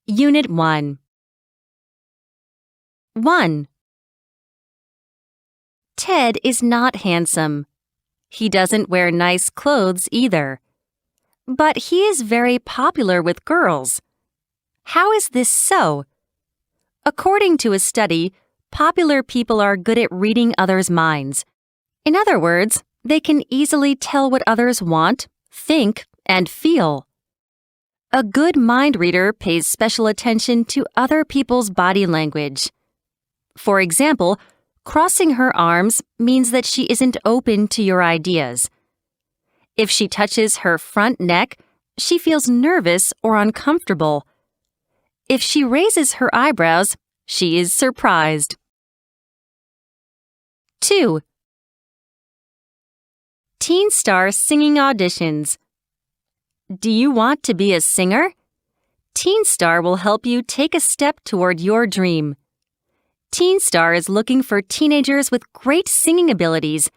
Unit 1. 1. Ted is not handsome. He doesn't wear nice clothes either. But he is very popular with girls. How is this so? According to a study, popular people are good at reading others' minds. In other words, they can easily tell what others want, think, and feel. A good mind reader pays special attention to other people's body language. For example, crossing her arms means that she isn't open to your ideas. If she touches her front neck, she feels nervous or uncomfortable. If she raises her eyebrows, she is surprised. 2. Teen Star Singing Auditions. Do you want to be a singer? Teen Star will help you take a step toward your dream. Teen Star is looking for teenagers with great singing abilities.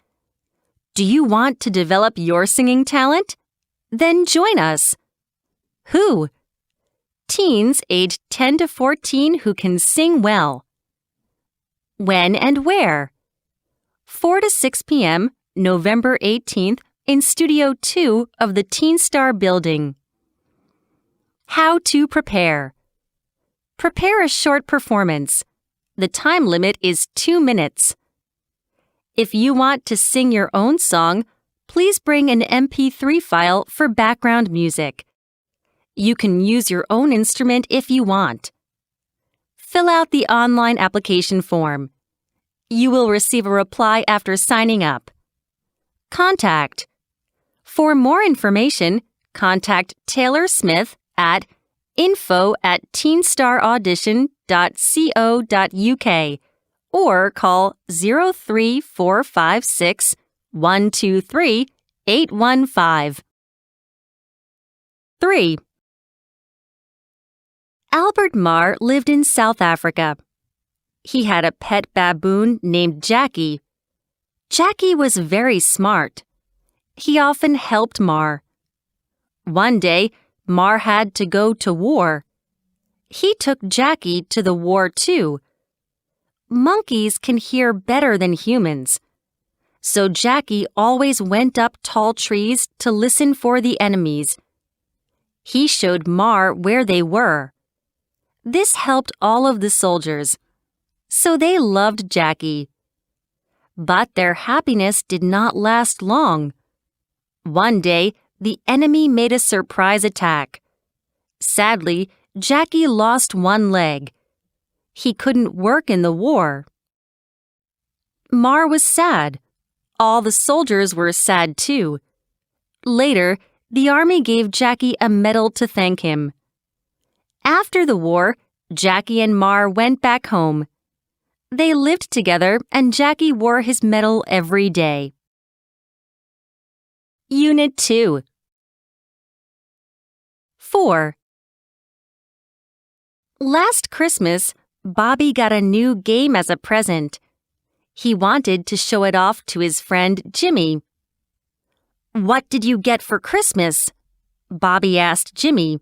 Do you want to develop your singing talent? Then join us. Who? Teens aged 10 to 14 who can sing well. When and where? 4 to 6 p.m., November 18th, in Studio 2 of the Teen Star building. How to prepare. Prepare a short performance. The time limit is 2 minutes. If you want to sing your own song, please bring an MP3 file for background music. You can use your own instrument if you want. Fill out the online application form. You will receive a reply after signing up. Contact. For more information, contact Taylor Smith at info@teenstaraudition.co.uk or call 03456 123 815. 3. Albert Marr lived in South Africa. He had a pet baboon named Jackie. Jackie was very smart. He often helped Marr. One day, Marr had to go to war. He took Jackie to the war too. Monkeys can hear better than humans. So Jackie always went up tall trees to listen for the enemies. He showed Marr where they were. This helped all of the soldiers. So they loved Jackie. But their happiness did not last long. One day, the enemy made a surprise attack. Sadly, Jackie lost one leg. He couldn't work in the war. Marr was sad. All the soldiers were sad too. Later, the army gave Jackie a medal to thank him. After the war, Jackie and Marr went back home. They lived together and Jackie wore his medal every day. Unit 2. 4. Last Christmas, Bobby got a new game as a present. He wanted to show it off to his friend Jimmy. "What did you get for Christmas?" Bobby asked Jimmy.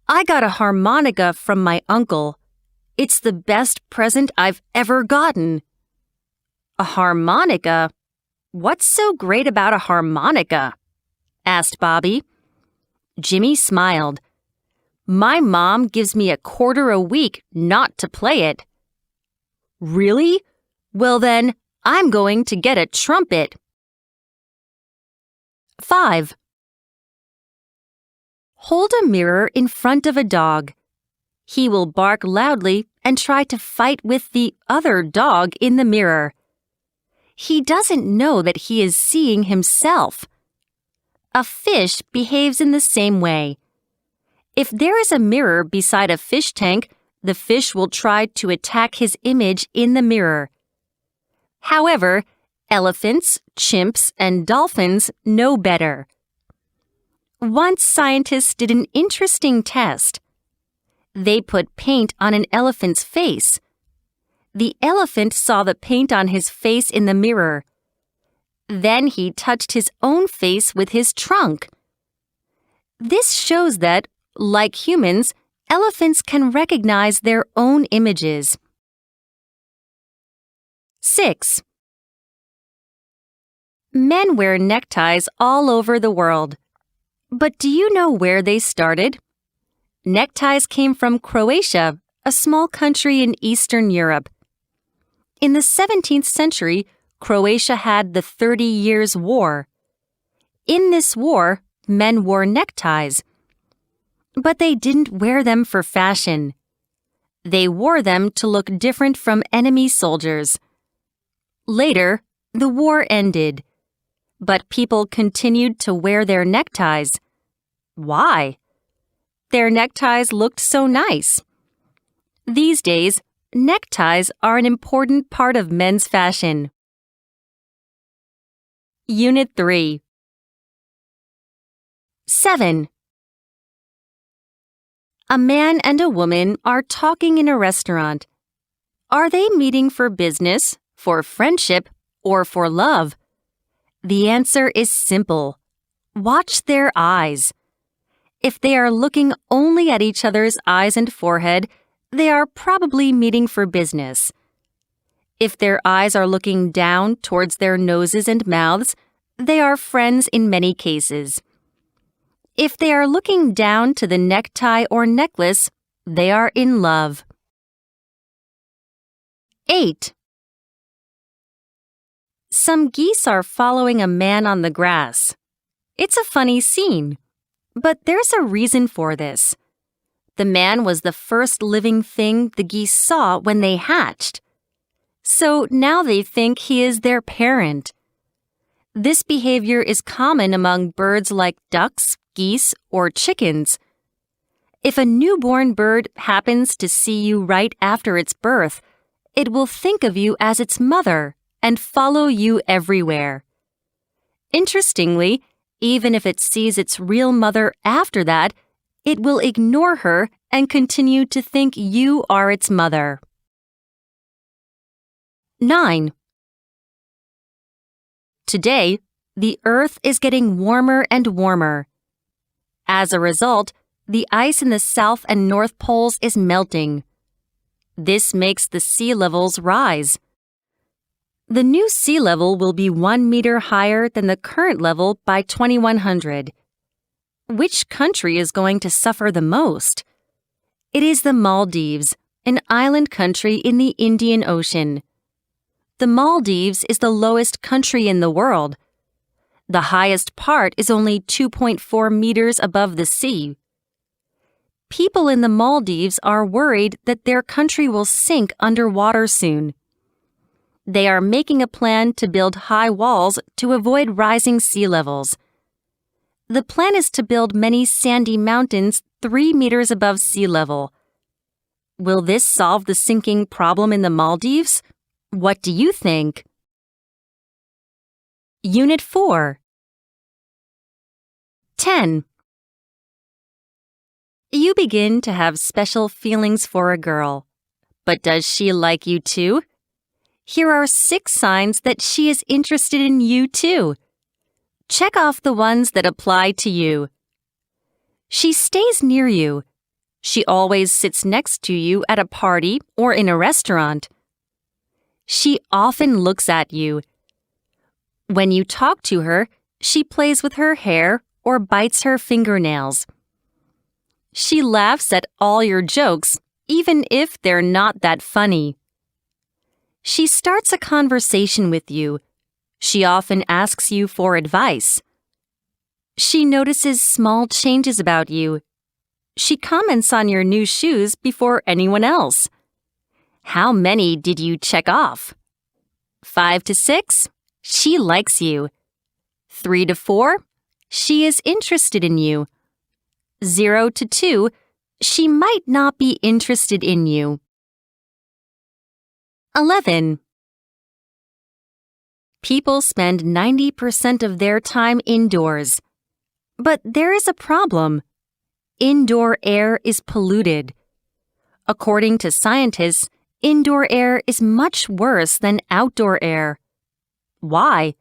"I got a harmonica from my uncle. It's the best present I've ever gotten." "A harmonica? What's so great about a harmonica?" asked Bobby. Jimmy smiled. "My mom gives me $1 a week not to play it." "Really? Well then, I'm going to get a trumpet." 5. Hold a mirror in front of a dog. He will bark loudly and try to fight with the other dog in the mirror. He doesn't know that he is seeing himself. A fish behaves in the same way. If there is a mirror beside a fish tank, the fish will try to attack his image in the mirror. However, elephants, chimps, and dolphins know better. Once scientists did an interesting test. They put paint on an elephant's face. The elephant saw the paint on his face in the mirror. Then he touched his own face with his trunk. This shows that, like humans, Elephants can recognize their own images. 6. Men wear neckties all over the world. But do you know where they started? Neckties came from Croatia, a small country in Eastern Europe. In the 17th century, Croatia had the 30 Years' War. In this war, men wore neckties. But they didn't wear them for fashion. They wore them to look different from enemy soldiers. Later, the war ended. But people continued to wear their neckties. Why? Their neckties looked so nice. These days, neckties are an important part of men's fashion. Unit 3. 7. A man and a woman are talking in a restaurant. Are they meeting for business, for friendship, or for love? The answer is simple. Watch their eyes. If they are looking only at each other's eyes and forehead, they are probably meeting for business. If their eyes are looking down towards their noses and mouths, they are friends in many cases. If they are looking down to the necktie or necklace, they are in love. 8. Some geese are following a man on the grass. It's a funny scene, but there's a reason for this. The man was the first living thing the geese saw when they hatched. So now they think he is their parent. This behavior is common among birds like ducks, geese, or chickens. If a newborn bird happens to see you right after its birth, it will think of you as its mother and follow you everywhere. Interestingly, even if it sees its real mother after that, it will ignore her and continue to think you are its mother. 9. Today, the Earth is getting warmer and warmer. As a result, the ice in the South and North Poles is melting. This makes the sea levels rise. The new sea level will be 1 meter higher than the current level by 2100. Which country is going to suffer the most? It is the Maldives, an island country in the Indian Ocean. The Maldives is the lowest country in the world. The highest part is only 2.4 meters above the sea. People in the Maldives are worried that their country will sink underwater soon. They are making a plan to build high walls to avoid rising sea levels. The plan is to build many sandy mountains 3 meters above sea level. Will this solve the sinking problem in the Maldives? What do you think? Unit 4. 10. You begin to have special feelings for a girl. But does she like you too? Here are 6 signs that she is interested in you too. Check off the ones that apply to you. She stays near you. She always sits next to you at a party or in a restaurant. She often looks at you. When you talk to her, she plays with her hair or bites her fingernails. She laughs at all your jokes, even if they're not that funny. She starts a conversation with you. She often asks you for advice. She notices small changes about you. She comments on your new shoes before anyone else. How many did you check off? 5 to 6, she likes you. 3 to 4, she is interested in you. 0 to 2, she might not be interested in you. 11. People spend 90% of their time indoors. But there is a problem. Indoor air is polluted. According to scientists, indoor air is much worse than outdoor air. Why?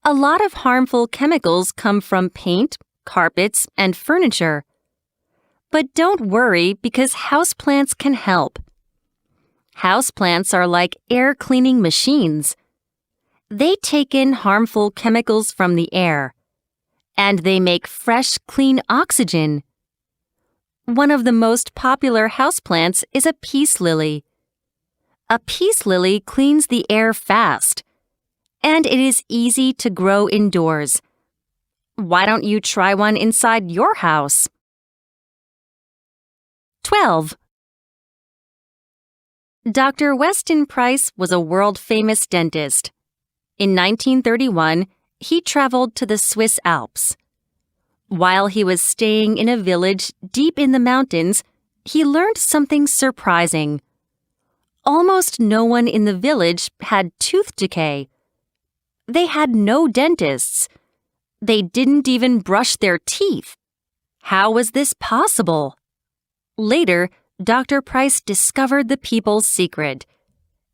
A lot of harmful chemicals come from paint, carpets, and furniture. But don't worry because houseplants can help. Houseplants are like air cleaning machines. They take in harmful chemicals from the air, and they make fresh, clean oxygen. One of the most popular houseplants is a peace lily. A peace lily cleans the air fast, and it is easy to grow indoors. Why don't you try one inside your house? 12. Dr. Weston Price was a world-famous dentist. In 1931, he traveled to the Swiss Alps. While he was staying in a village deep in the mountains, he learned something surprising. Almost no one in the village had tooth decay. They had no dentists. They didn't even brush their teeth. How was this possible? Later, Dr. Price discovered the people's secret.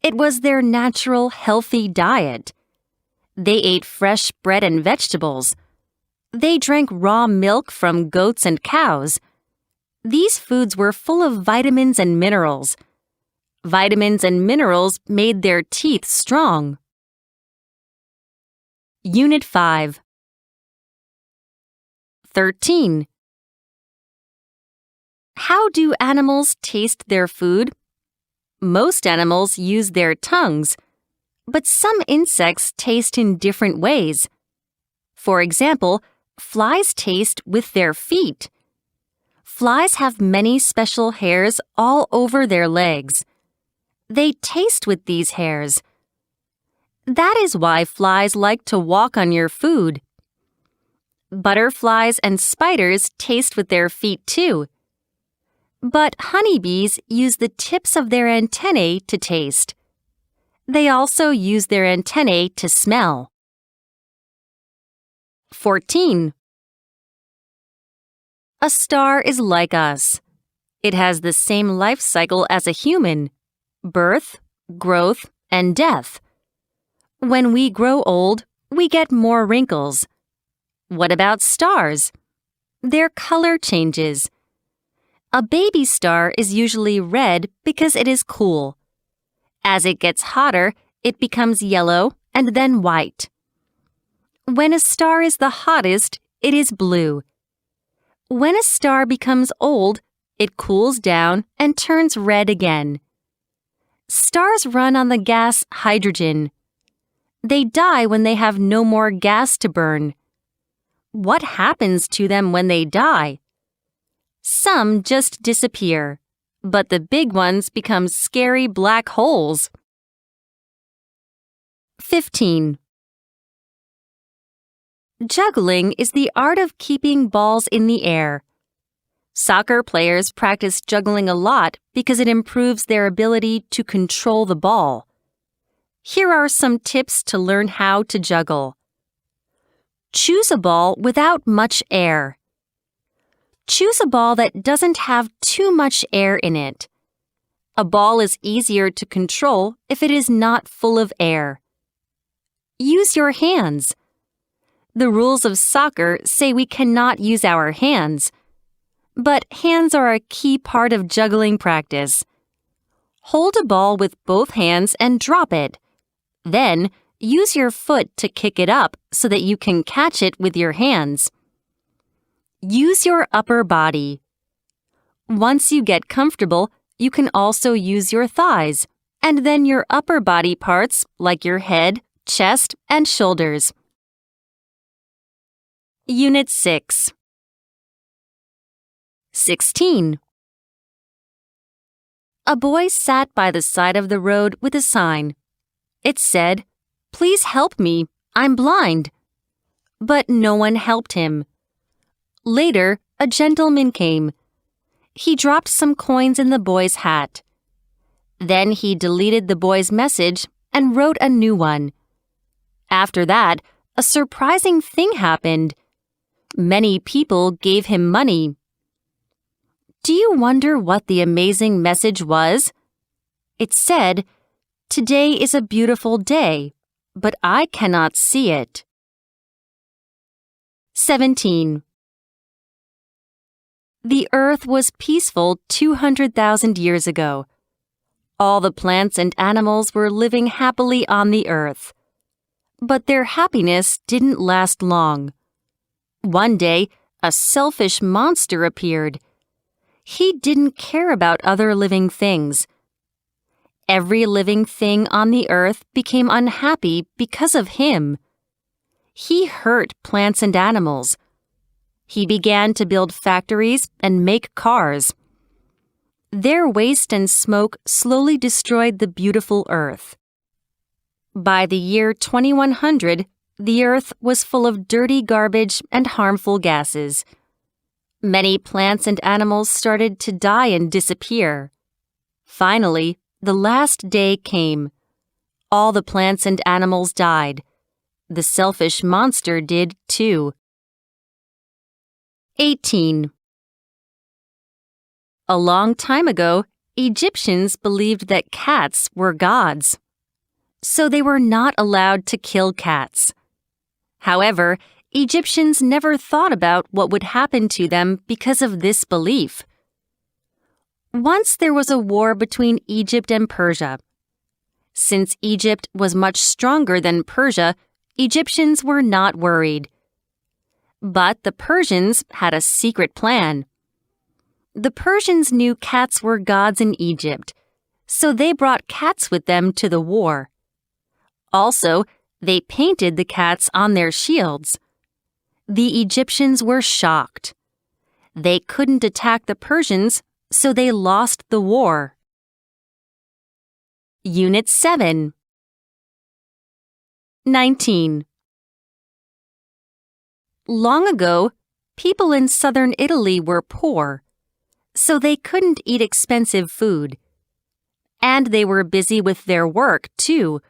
It was their natural, healthy diet. They ate fresh bread and vegetables. They drank raw milk from goats and cows. These foods were full of vitamins and minerals. Vitamins and minerals made their teeth strong. Unit 5. 13. How do animals taste their food? Most animals use their tongues, but some insects taste in different ways. For example, flies taste with their feet. Flies have many special hairs all over their legs. They taste with these hairs. That is why flies like to walk on your food. Butterflies and spiders taste with their feet too. But honeybees use the tips of their antennae to taste. They also use their antennae to smell. 14. A star is like us. It has the same life cycle as a human: birth, growth, and death. When we grow old, we get more wrinkles. What about stars? Their color changes. A baby star is usually red because it is cool. As it gets hotter, it becomes yellow and then white. When a star is the hottest, it is blue. When a star becomes old, it cools down and turns red again. Stars run on the gas hydrogen. They die when they have no more gas to burn. What happens to them when they die? Some just disappear, but the big ones become scary black holes. 15. Juggling is the art of keeping balls in the air. Soccer players practice juggling a lot because it improves their ability to control the ball. Here are some tips to learn how to juggle. Choose a ball without much air. Choose a ball that doesn't have too much air in it. A ball is easier to control if it is not full of air. Use your hands. The rules of soccer say we cannot use our hands, but hands are a key part of juggling practice. Hold a ball with both hands and drop it. Then, use your foot to kick it up so that you can catch it with your hands. Use your upper body. Once you get comfortable, you can also use your thighs, and then your upper body parts like your head, chest, and shoulders. Unit 6. 16. A boy sat by the side of the road with a sign. It said, "Please help me, I'm blind." But no one helped him. Later, a gentleman came. He dropped some coins in the boy's hat. Then he deleted the boy's message and wrote a new one. After that, a surprising thing happened. Many people gave him money. Do you wonder what the amazing message was? It said, "Today is a beautiful day, but I cannot see it." 17. The earth was peaceful 200,000 years ago. All the plants and animals were living happily on the earth. But their happiness didn't last long. One day, a selfish monster appeared. He didn't care about other living things. Every living thing on the earth became unhappy because of him. He hurt plants and animals. He began to build factories and make cars. Their waste and smoke slowly destroyed the beautiful earth. By the year 2100, the earth was full of dirty garbage and harmful gases. Many plants and animals started to die and disappear. Finally, the last day came. All the plants and animals died. The selfish monster did too. 18. A long time ago, Egyptians believed that cats were gods. So they were not allowed to kill cats. However, Egyptians never thought about what would happen to them because of this belief. Once there was a war between Egypt and Persia. Since Egypt was much stronger than Persia, Egyptians were not worried. But the Persians had a secret plan. The Persians knew cats were gods in Egypt, so they brought cats with them to the war. Also, they painted the cats on their shields. The Egyptians were shocked. They couldn't attack the Persians, so they lost the war. Unit 7. 19. Long ago, people in southern Italy were poor, so they couldn't eat expensive food. And they were busy with their work, too,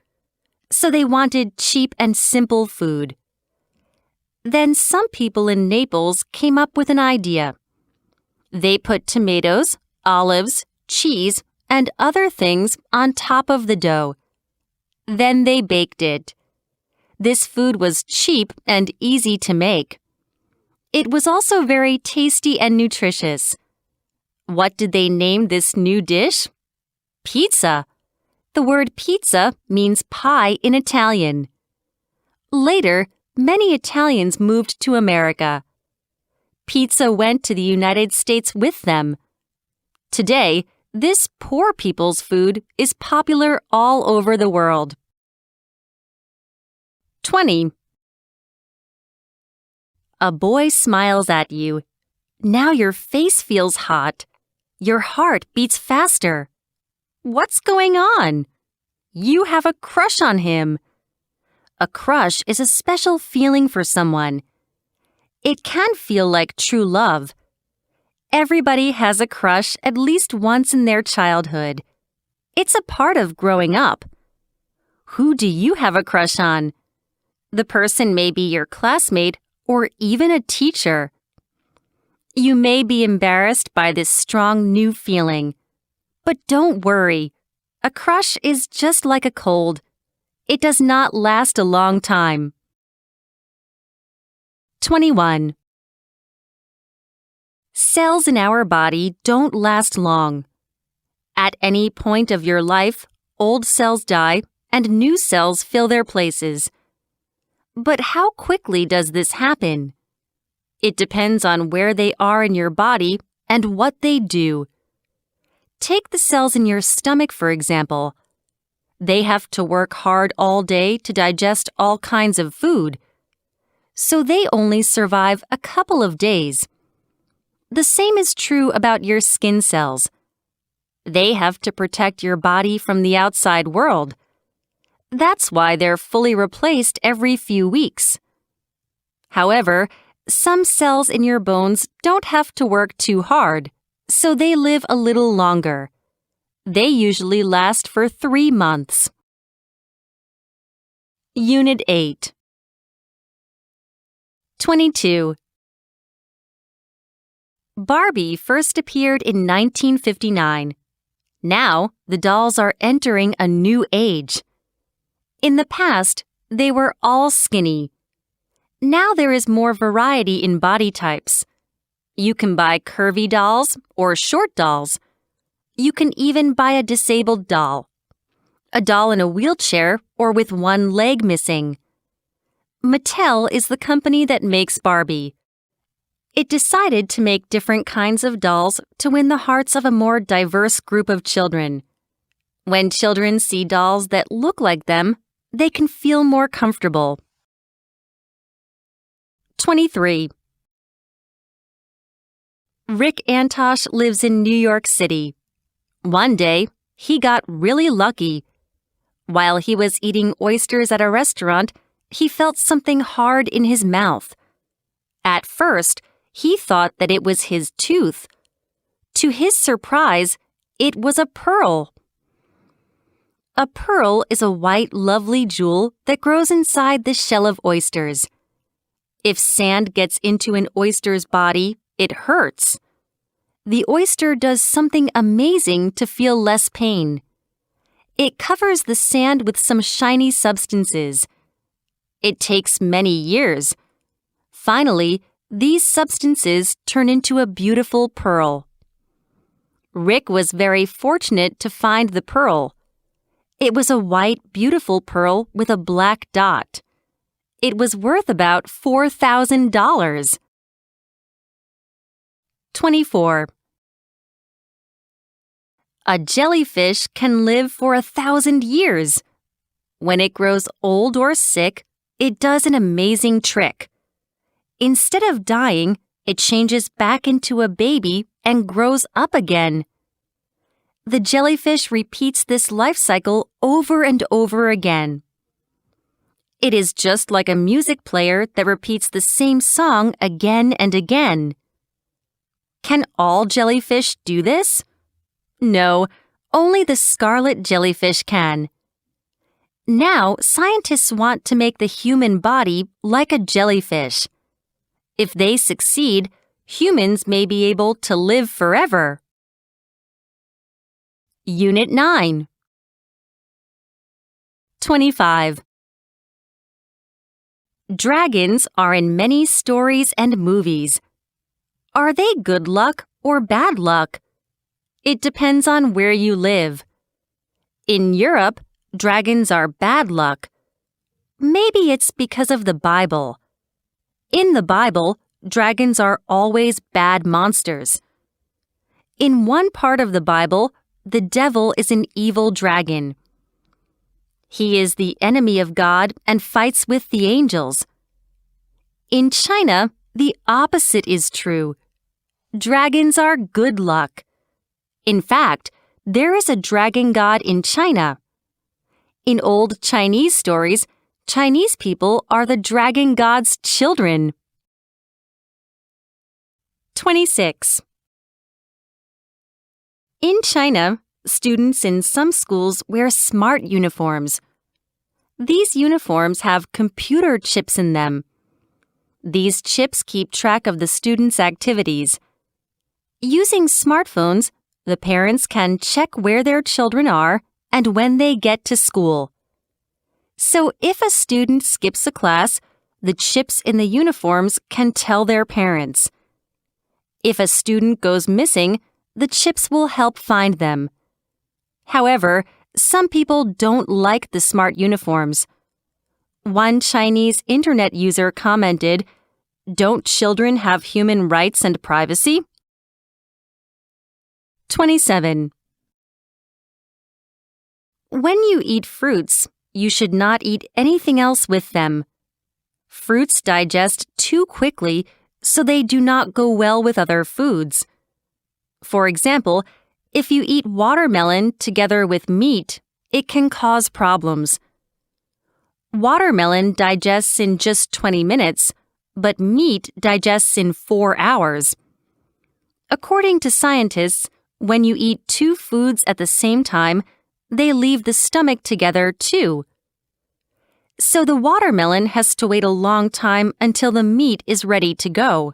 so they wanted cheap and simple food. Then some people in Naples came up with an idea. They put tomatoes, olives, cheese, and other things on top of the dough. Then they baked it. This food was cheap and easy to make. It was also very tasty and nutritious. What did they name this new dish? Pizza. The word pizza means pie in Italian. Later, many Italians moved to America. Pizza went to the United States with them. Today, this poor people's food is popular all over the world. 20. A boy smiles at you. Now your face feels hot. Your heart beats faster. What's going on? You have a crush on him. A crush is a special feeling for someone. It can feel like true love. Everybody has a crush at least once in their childhood. It's a part of growing up. Who do you have a crush on? The person may be your classmate or even a teacher. You may be embarrassed by this strong new feeling. But don't worry. A crush is just like a cold. It does not last a long time. 21. Cells in our body don't last long. At any point of your life, old cells die and new cells fill their places. But how quickly does this happen? It depends on where they are in your body and what they do. Take the cells in your stomach, for example. They have to work hard all day to digest all kinds of food, so they only survive a couple of days. The same is true about your skin cells. They have to protect your body from the outside world. That's why they're fully replaced every few weeks. However, some cells in your bones don't have to work too hard, so they live a little longer. They usually last for 3 months. Unit 8. 22. Barbie first appeared in 1959. Now, the dolls are entering a new age. In the past, they were all skinny. Now there is more variety in body types. You can buy curvy dolls or short dolls. You can even buy a disabled doll, a doll in a wheelchair or with one leg missing. Mattel is the company that makes Barbie. It decided to make different kinds of dolls to win the hearts of a more diverse group of children. When children see dolls that look like them, they can feel more comfortable. 23. Rick Antosh lives in New York City. One day, he got really lucky. While he was eating oysters at a restaurant, he felt something hard in his mouth. At first, he thought that it was his tooth. To his surprise, it was a pearl. A pearl is a white, lovely jewel that grows inside the shell of oysters. If sand gets into an oyster's body, it hurts. The oyster does something amazing to feel less pain. It covers the sand with some shiny substances. It takes many years. Finally, these substances turn into a beautiful pearl. Rick was very fortunate to find the pearl. It was a white, beautiful pearl with a black dot. It was worth about $4,000. 24. A jellyfish can live for 1,000 years. When it grows old or sick, it does an amazing trick. Instead of dying, it changes back into a baby and grows up again. The jellyfish repeats this life cycle over and over again. It is just like a music player that repeats the same song again and again. Can all jellyfish do this? No, only the scarlet jellyfish can. Now, scientists want to make the human body like a jellyfish. If they succeed, humans may be able to live forever. Unit 9. 25. Dragons are in many stories and movies. Are they good luck or bad luck? It depends on where you live. In Europe, dragons are bad luck. Maybe it's because of the Bible. In the Bible, dragons are always bad monsters. In one part of the Bible, the devil is an evil dragon. He is the enemy of God and fights with the angels. In China, the opposite is true. Dragons are good luck. In fact, there is a dragon god in China. In old Chinese stories, Chinese people are the dragon god's children. 26. In China, students in some schools wear smart uniforms. These uniforms have computer chips in them. These chips keep track of the students' activities. Using smartphones, the parents can check where their children are and when they get to school. So if a student skips a class, the chips in the uniforms can tell their parents. If a student goes missing, the chips will help find them. However, some people don't like the smart uniforms. One Chinese internet user commented, "Don't children have human rights and privacy?" 27. When you eat fruits, you should not eat anything else with them. Fruits digest too quickly, so they do not go well with other foods. For example, if you eat watermelon together with meat, it can cause problems. Watermelon digests in just 20 minutes, but meat digests in 4 hours. According to scientists, when you eat two foods at the same time, they leave the stomach together too. So the watermelon has to wait a long time until the meat is ready to go.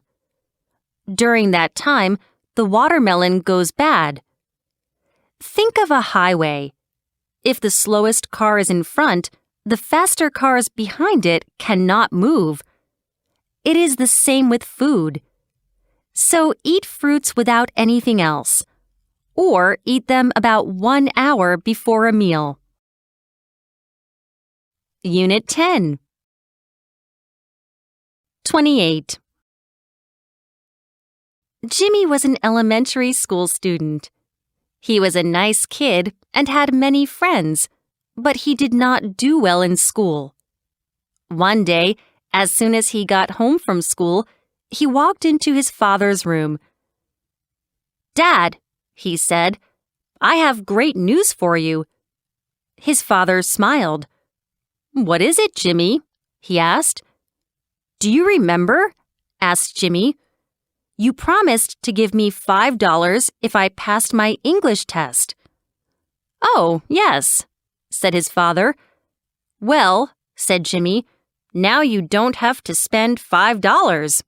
During that time, the watermelon goes bad. Think of a highway. If the slowest car is in front, the faster cars behind it cannot move. It is the same with food. So eat fruits without anything else, or eat them about 1 hour before a meal. Unit 10. 28. Jimmy was an elementary school student. He was a nice kid and had many friends, but he did not do well in school. One day, as soon as he got home from school, he walked into his father's room. "Dad," he said, "I have great news for you." His father smiled. "What is it, Jimmy?" he asked. "Do you remember?" asked Jimmy. "You promised to give me $5 if I passed my English test." "Oh, yes," said his father. "Well," said Jimmy, "now you don't have to spend $5.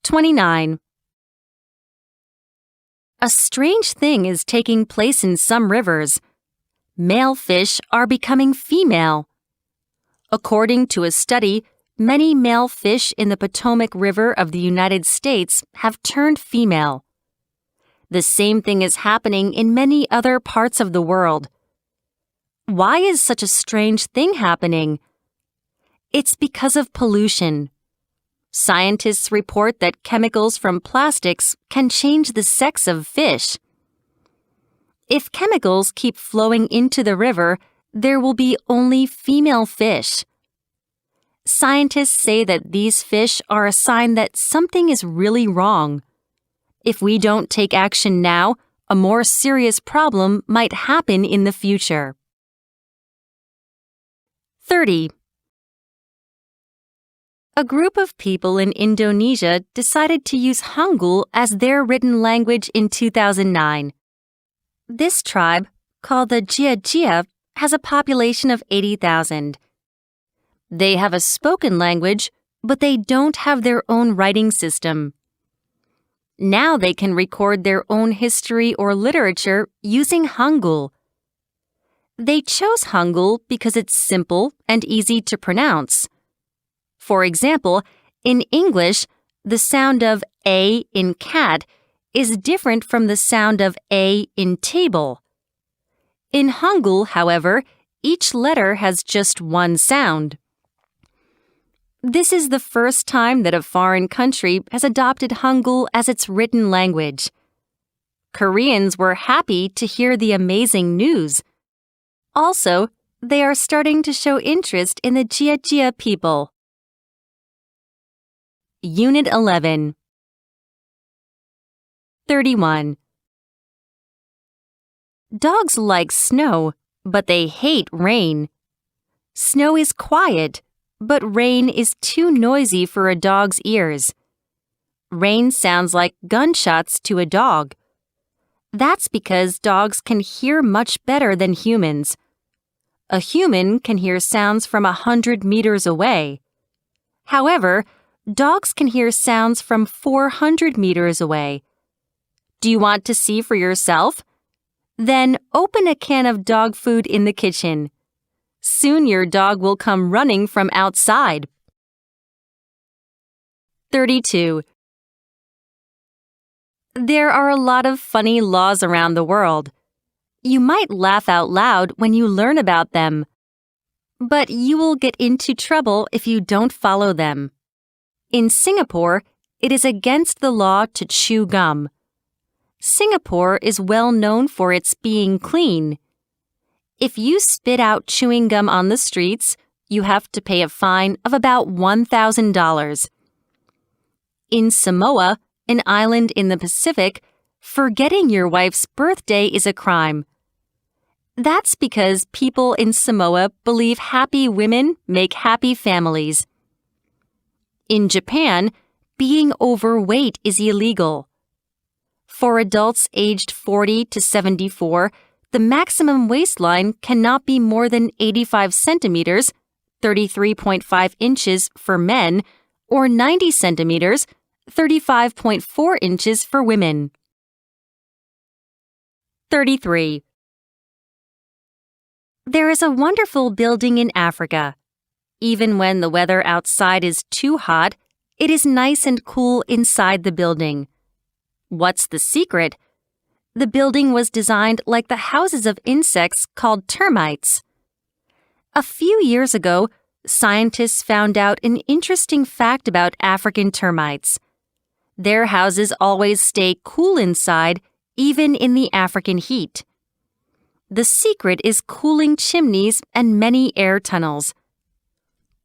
29. A strange thing is taking place in some rivers. Male fish are becoming female. According to a study, many male fish in the Potomac River of the United States have turned female. The same thing is happening in many other parts of the world. Why is such a strange thing happening? It's because of pollution. Scientists report that chemicals from plastics can change the sex of fish. If chemicals keep flowing into the river, there will be only female fish. Scientists say that these fish are a sign that something is really wrong. If we don't take action now, a more serious problem might happen in the future. 30. A group of people in Indonesia decided to use Hangul as their written language in 2009. This tribe, called the Jia, has a population of 80,000. They have a spoken language, but they don't have their own writing system. Now they can record their own history or literature using Hangul. They chose Hangul because it's simple and easy to pronounce. For example, in English, the sound of A in cat is different from the sound of A in table. In Hangul, however, each letter has just one sound. This is the first time that a foreign country has adopted Hangul as its written language. Koreans were happy to hear the amazing news. Also, they are starting to show interest in the Jia people. Unit 11. 31. Dogs like snow, but they hate rain. Snow is quiet, but rain is too noisy for a dog's ears. Rain sounds like gunshots to a dog. That's because dogs can hear much better than humans. A human can hear sounds from 100 meters away. However, dogs can hear sounds from 400 meters away. Do you want to see for yourself? Then open a can of dog food in the kitchen. Soon your dog will come running from outside. 32. There are a lot of funny laws around the world. You might laugh out loud when you learn about them, but you will get into trouble if you don't follow them. In Singapore, it is against the law to chew gum. Singapore is well known for its being clean. If you spit out chewing gum on the streets, you have to pay a fine of about $1,000. In Samoa, an island in the Pacific, forgetting your wife's birthday is a crime. That's because people in Samoa believe happy women make happy families. In Japan, being overweight is illegal. For adults aged 40 to 74, the maximum waistline cannot be more than 85 centimeters, 33.5 inches for men, or 90 centimeters, 35.4 inches for women. 33. There is a wonderful building in Africa. Even when the weather outside is too hot, It is nice and cool inside the building. What's the secret? The building was designed like the houses of insects called termites. A few years ago, scientists found out an interesting fact about African termites. Their houses always stay cool inside, even in the African heat. The secret is cooling chimneys and many air tunnels.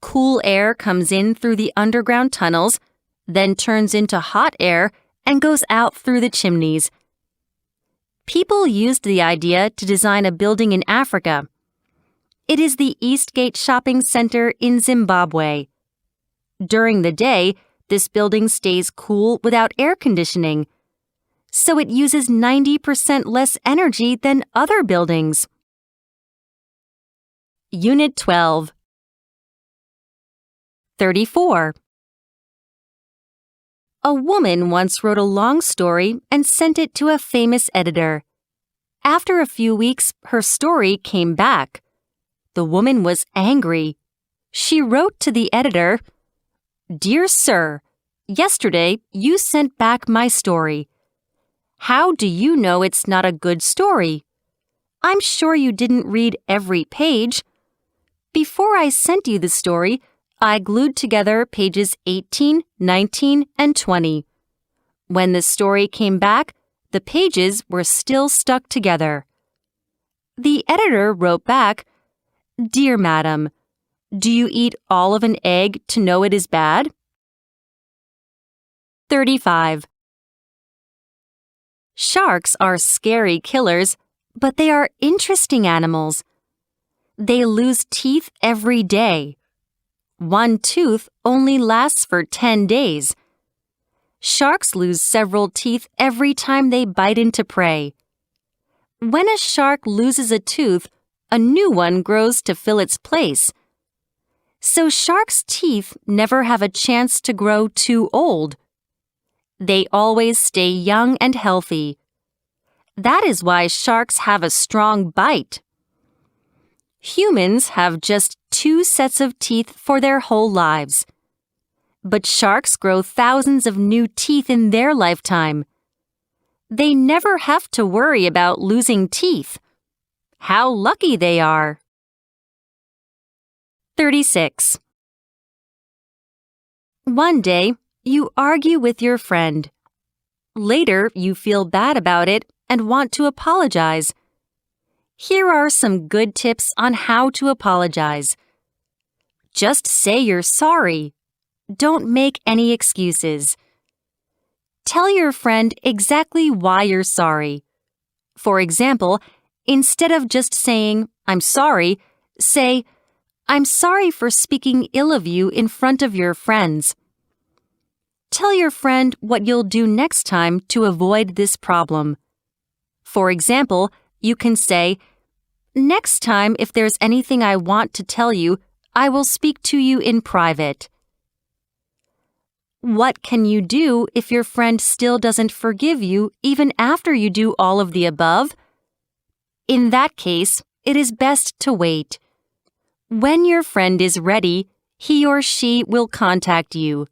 Cool air comes in through the underground tunnels, then turns into hot air and goes out through the chimneys. People used the idea to design a building in Africa. It is the Eastgate Shopping Center in Zimbabwe. During the day, this building stays cool without air conditioning, so it uses 90% less energy than other buildings. Unit 12. 34. A woman once wrote a long story and sent it to a famous editor. After a few weeks, her story came back. The woman was angry. She wrote to the editor, "Dear Sir, yesterday you sent back my story. How do you know it's not a good story? I'm sure you didn't read every page. Before I sent you the story, I glued together pages 18, 19, and 20. When the story came back, the pages were still stuck together." The editor wrote back, "Dear Madam, do you eat all of an egg to know it is bad?" 35. Sharks are scary killers, but they are interesting animals. They lose teeth every day. One tooth only lasts for 10 days. Sharks lose several teeth every time they bite into prey. When a shark loses a tooth, a new one grows to fill its place. So sharks' teeth never have a chance to grow too old. They always stay young and healthy. That is why sharks have a strong bite. Humans have just 2 sets of teeth for their whole lives. But sharks grow thousands of new teeth in their lifetime. They never have to worry about losing teeth. How lucky they are! 36. One day, you argue with your friend. Later, you feel bad about it and want to apologize. Here are some good tips on how to apologize. Just say you're sorry. Don't make any excuses. Tell your friend exactly why you're sorry. For example, instead of just saying, "I'm sorry," say, "I'm sorry for speaking ill of you in front of your friends." Tell your friend what you'll do next time to avoid this problem. For example, you can say, "Next time, if there's anything I want to tell you, I will speak to you in private." What can you do if your friend still doesn't forgive you even after you do all of the above? In that case, it is best to wait. When your friend is ready, he or she will contact you.